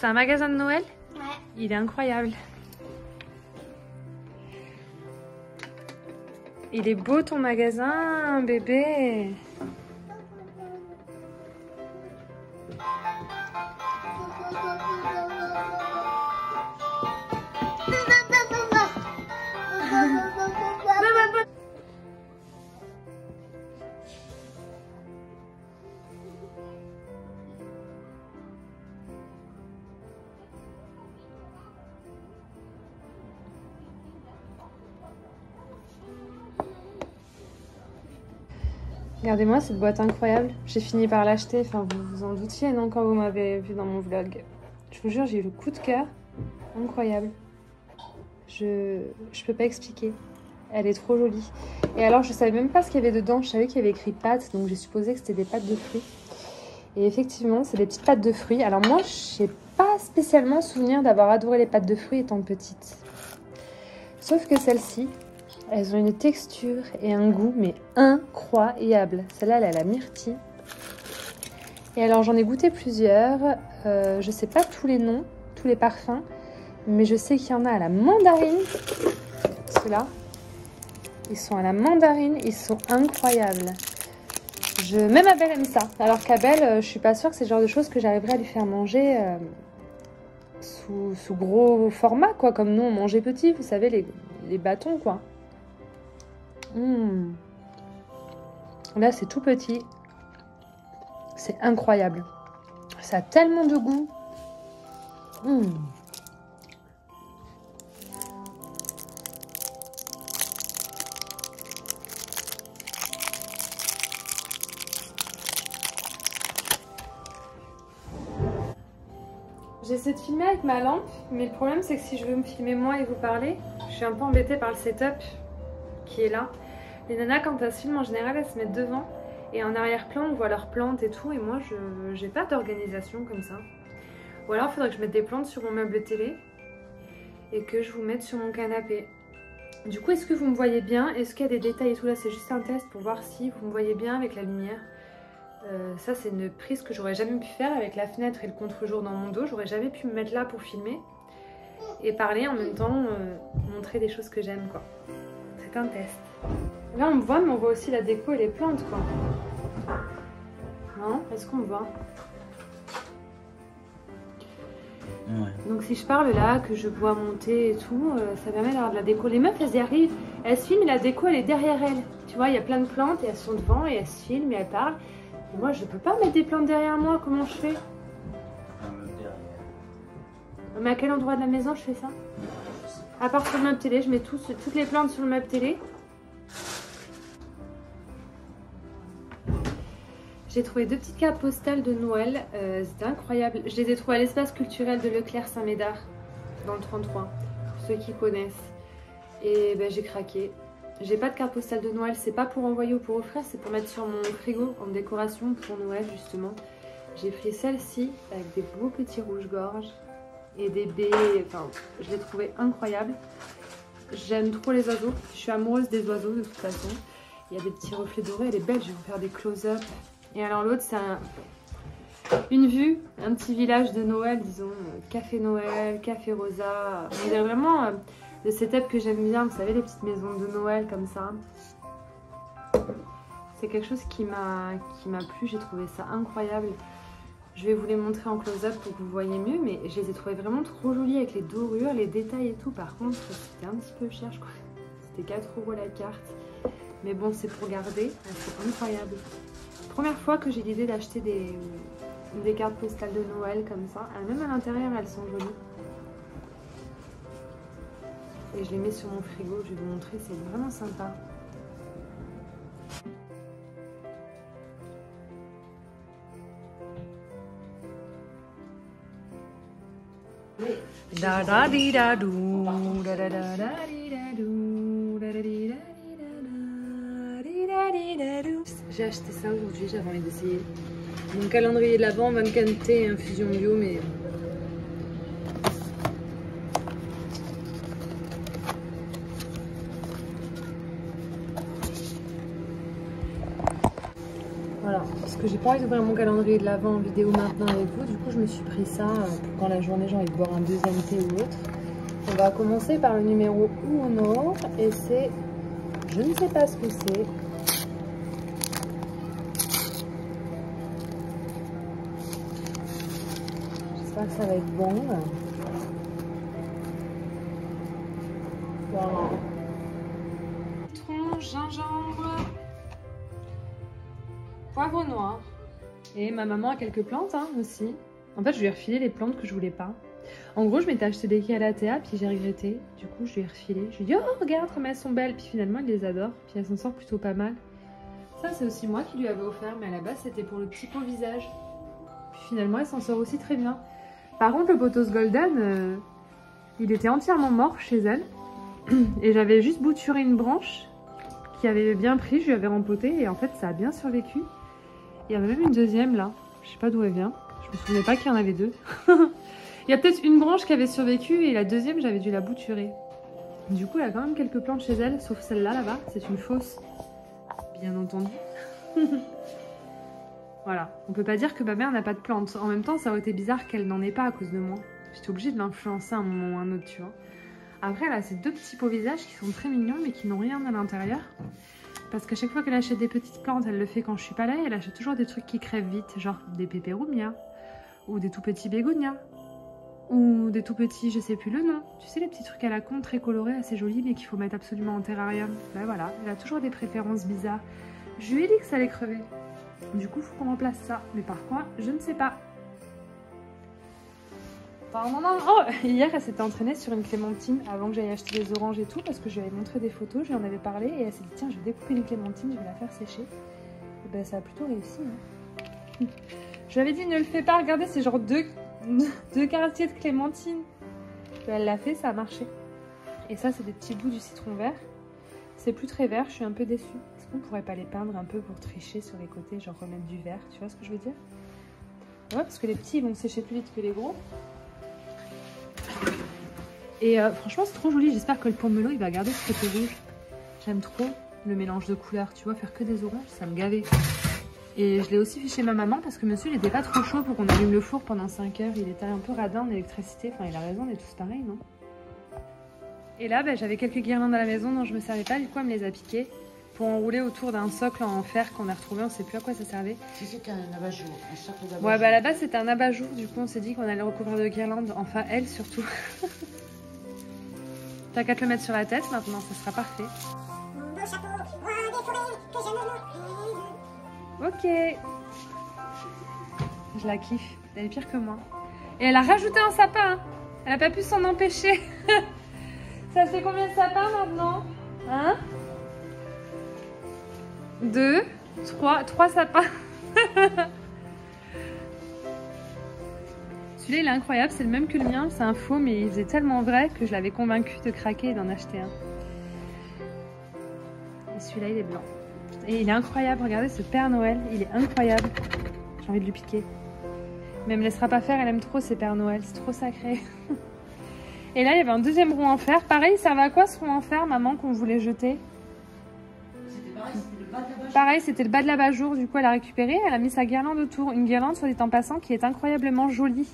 C'est un magasin de Noël? Ouais. Il est incroyable. Il est beau ton magasin, bébé. Regardez-moi cette boîte incroyable. J'ai fini par l'acheter. Enfin, vous vous en doutiez, non, quand vous m'avez vu dans mon vlog. Je vous jure, j'ai eu le coup de cœur. Incroyable. Je peux pas expliquer. Elle est trop jolie. Et alors, je savais même pas ce qu'il y avait dedans. Je savais qu'il y avait écrit pâtes, donc j'ai supposé que c'était des pâtes de fruits. Et effectivement, c'est des petites pâtes de fruits. Alors moi, je n'ai pas spécialement souvenir d'avoir adoré les pâtes de fruits étant petite. Sauf que celles-ci, elles ont une texture et un goût, mais incroyable. Celle-là, elle a la myrtille. Et alors, j'en ai goûté plusieurs. Je sais pas tous les noms, tous les parfums, mais je sais qu'il y en a à la mandarine. Ceux-là, ils sont à la mandarine, ils sont incroyables. Même Abel aime ça. Alors qu'Abel, je suis pas sûre que c'est le genre de choses que j'arriverais à lui faire manger sous gros format, quoi. Comme nous, on mangeait petit, vous savez, les bâtons, quoi. Là, c'est tout petit. C'est incroyable. Ça a tellement de goût. J'essaie de filmer avec ma lampe, mais le problème c'est que si je veux me filmer moi et vous parler, je suis un peu embêtée par le setup qui est là. Les nanas, quand elles se filment, en général, elles se mettent devant et en arrière-plan, on voit leurs plantes et tout, et moi, j'ai pas d'organisation comme ça. Ou alors, il faudrait que je mette des plantes sur mon meuble télé et que je vous mette sur mon canapé. Du coup, est-ce que vous me voyez bien? Est-ce qu'il y a des détails et tout là? C'est juste un test pour voir si vous me voyez bien avec la lumière. Ça, c'est une prise que j'aurais jamais pu faire avec la fenêtre et le contre-jour dans mon dos. J'aurais jamais pu me mettre là pour filmer et parler en même temps, montrer des choses que j'aime, quoi. C'est un test. Là, on me voit, mais on voit aussi la déco et les plantes, quoi. Non? Est-ce qu'on me voit? Ouais. Donc si je parle là, que je vois monter et tout, ça permet d'avoir de la déco. Les meufs, elles y arrivent, elles se filment et la déco, elle est derrière elles. Tu vois, il y a plein de plantes et elles sont devant et elles se filment et elles parlent. Et moi, je peux pas mettre des plantes derrière moi, comment je fais? Mais à quel endroit de la maison je fais ça? À part sur le meuble télé, je mets toutes les plantes sur le meuble télé. J'ai trouvé 2 petites cartes postales de Noël, c'était incroyable. Je les ai trouvées à l'espace culturel de Leclerc Saint-Médard, dans le 33, pour ceux qui connaissent. Et ben, j'ai craqué. J'ai pas de carte postale de Noël, c'est pas pour envoyer ou pour offrir, c'est pour mettre sur mon frigo en décoration pour Noël justement. J'ai pris celle-ci avec des beaux petits rouges-gorge et des baies, enfin je l'ai trouvée incroyable. J'aime trop les oiseaux, je suis amoureuse des oiseaux de toute façon. Il y a des petits reflets dorés, elle est belle, je vais vous faire des close-up. Et alors l'autre c'est une vue, un petit village de Noël, disons, café Noël, café Rosa. On dirait vraiment le setup que j'aime bien, vous savez, les petites maisons de Noël comme ça. C'est quelque chose qui m'a plu, j'ai trouvé ça incroyable. Je vais vous les montrer en close-up pour que vous voyez mieux, mais je les ai trouvées vraiment trop jolies avec les dorures, les détails et tout. Par contre, c'était un petit peu cher, je crois. C'était 4 € la carte. Mais bon, c'est pour garder, c'est incroyable. Première fois que j'ai l'idée d'acheter des cartes postales de Noël comme ça. Même à l'intérieur, elles sont jolies. Et je les mets sur mon frigo, je vais vous montrer, c'est vraiment sympa. J'ai acheté ça aujourd'hui, j'avais envie d'essayer. Mon calendrier de l'Avent, 24 thé et infusion bio, mais... Voilà, parce que j'ai pas envie d'ouvrir mon calendrier de l'Avent en vidéo maintenant avec vous. Du coup, je me suis pris ça pour quand la journée j'ai envie de boire un deuxième thé ou autre. On va commencer par le numéro 1 et c'est... Je ne sais pas ce que c'est. J'espère que ça va être bon. Voilà. Citron, gingembre, poivre noir. Et ma maman a quelques plantes hein, aussi. En fait, je lui ai refilé les plantes que je voulais pas. En gros, je m'étais acheté des calathea, puis j'ai regretté. Du coup, je lui ai refilé. Je lui ai dit, oh, regarde comme elles sont belles. Puis finalement, il les adore. Puis elles s'en sortent plutôt pas mal. Ça, c'est aussi moi qui lui avais offert, mais à la base, c'était pour le petit pot visage. Puis finalement, elle s'en sort aussi très bien. Par contre, le pothos golden, il était entièrement mort chez elle. Et j'avais juste bouturé une branche qui avait bien pris. Je lui avais rempoté et en fait, ça a bien survécu. Il y avait même une deuxième là. Je sais pas d'où elle vient. Je me souvenais pas qu'il y en avait deux. Il y a peut-être une branche qui avait survécu et la deuxième, j'avais dû la bouturer. Du coup, elle a quand même quelques plantes chez elle, sauf celle-là, là-bas. C'est une fausse, bien entendu. Voilà. On peut pas dire que ma mère n'a pas de plantes. En même temps, ça aurait été bizarre qu'elle n'en ait pas à cause de moi. J'étais obligée de l'influencer à un moment ou à un autre, tu vois. Après, elle a ces deux petits pots visages qui sont très mignons, mais qui n'ont rien à l'intérieur. Parce qu'à chaque fois qu'elle achète des petites plantes, elle le fait quand je suis pas là, et elle achète toujours des trucs qui crèvent vite, genre des peperomia, ou des tout petits bégonias. Ou des tout petits, je sais plus le nom. Tu sais, les petits trucs à la con, très colorés, assez jolis, mais qu'il faut mettre absolument en terrarium. Ben voilà, elle a toujours des préférences bizarres. Je lui ai dit que ça allait crever. Du coup, il faut qu'on remplace ça. Mais par quoi, je ne sais pas. Oh, hier, elle s'était entraînée sur une clémentine avant que j'aille acheter les oranges et tout, parce que je lui avais montré des photos, je lui en avais parlé, et elle s'est dit, tiens, je vais découper une clémentine, je vais la faire sécher. Et ben, ça a plutôt réussi. Hein. Je lui avais dit, ne le fais pas, regardez, c'est genre deux quartiers de clémentine. Elle l'a fait, ça a marché. Et ça, c'est des petits bouts du citron vert. C'est plus très vert, je suis un peu déçue. Est-ce qu'on pourrait pas les peindre un peu pour tricher sur les côtés, genre remettre du vert, tu vois ce que je veux dire? Ouais, parce que les petits, ils vont sécher plus vite que les gros. Et franchement, c'est trop joli. J'espère que le pomelo, il va garder ce côté rouge. J'aime trop le mélange de couleurs. Tu vois, faire que des oranges, ça me gavait. Et je l'ai aussi fait chez ma maman parce que monsieur, il n'était pas trop chaud pour qu'on allume le four pendant 5 heures. Il était un peu radin en électricité. Enfin, il a raison, on est tous pareils, non? Et là, ben, j'avais quelques guirlandes à la maison dont je me servais pas. Du coup, elle me les a piquées pour enrouler autour d'un socle en fer qu'on a retrouvé. On sait plus à quoi ça servait. Si c'était un abat-jour, un socle d'abat-jour. Ouais, bah à la base, c'était un abat-jour. Du coup, on s'est dit qu'on allait le recouvrir de guirlandes. Enfin, elle surtout. T'as qu'à te le mettre sur la tête maintenant, ça sera parfait. Ok. Je la kiffe, elle est pire que moi. Et elle a rajouté un sapin. Elle a pas pu s'en empêcher. Ça fait combien de sapins maintenant? Hein? 2, 3 sapins. Celui-là, il est incroyable, c'est le même que le mien, c'est un faux, mais il faisait tellement vrai que je l'avais convaincu de craquer et d'en acheter un. Et celui-là, il est blanc. Et il est incroyable, regardez ce Père Noël, il est incroyable. J'ai envie de lui piquer. Mais elle me laissera pas faire, elle aime trop ces Pères Noël, c'est trop sacré. Et là, il y avait un deuxième rond en fer. Pareil, il servait à quoi ce rond en fer, maman, qu'on voulait jeter? Pareil, c'était le bas de l'abat-jour, du coup elle a récupéré, elle a mis sa guirlande autour, une guirlande soit dit en passant qui est incroyablement jolie.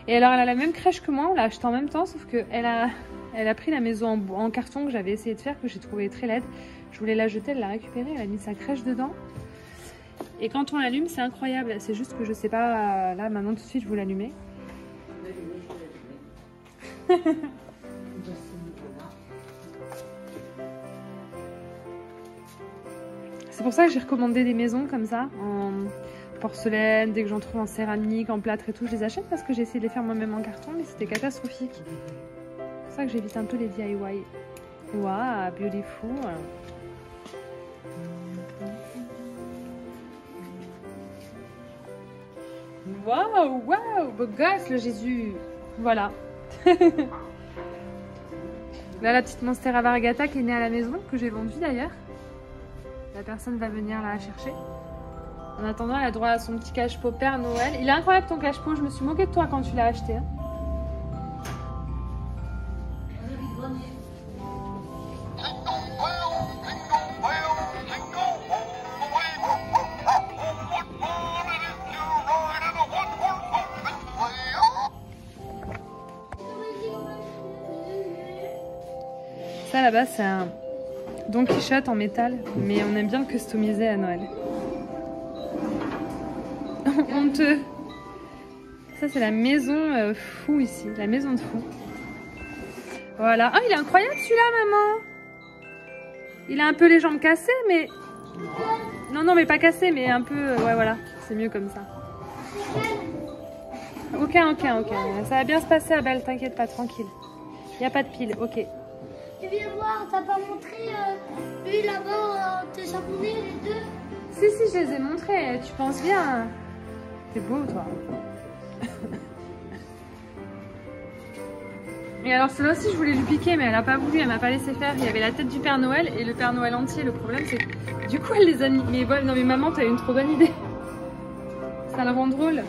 Et alors elle a la même crèche que moi, on l'a acheté en même temps, sauf qu'elle a pris la maison en carton que j'avais essayé de faire, que j'ai trouvé très laide. Je voulais la jeter, elle l'a récupérée, elle a mis sa crèche dedans. Et quand on l'allume, c'est incroyable, c'est juste que je sais pas, là maintenant tout de suite je vous l'allumer. C'est pour ça que j'ai recommandé des maisons comme ça, en porcelaine, dès que j'en trouve en céramique, en plâtre et tout, je les achète parce que j'ai essayé de les faire moi-même en carton, mais c'était catastrophique. C'est pour ça que j'évite un peu les DIY. Waouh, beautiful. Waouh, waouh, beau gosse le Jésus. Voilà. Là, la petite Monstera Variegata qui est née à la maison, que j'ai vendue d'ailleurs. La personne va venir la chercher. En attendant, elle a droit à son petit cache-pot Père Noël. Il est incroyable ton cache-pot, je me suis moquée de toi quand tu l'as acheté. Hein. Ça là-bas, c'est un Don Quichotte en métal, mais on aime bien le customiser à Noël. Honteux. Ça, c'est la maison fou ici, la maison de fou. Voilà. Oh, il est incroyable celui-là, maman. Il a un peu les jambes cassées, mais... Non, non, mais pas cassées, mais un peu... Ouais, voilà. C'est mieux comme ça. Ok. Ça va bien se passer, Abel. T'inquiète pas, tranquille. Il n'y a pas de pile. Ok. Tu viens voir, t'as pas montré lui là-bas, tes japonais, les deux? Si, je les ai montrés. Tu penses bien. T'es beau, toi. Et alors celle-là aussi je voulais lui piquer mais elle a pas voulu, elle m'a pas laissé faire. Il y avait la tête du Père Noël et le Père Noël entier. Le problème c'est que du coup elle les a mis. Mais bon, non mais maman t'as eu une trop bonne idée. Ça la rend drôle.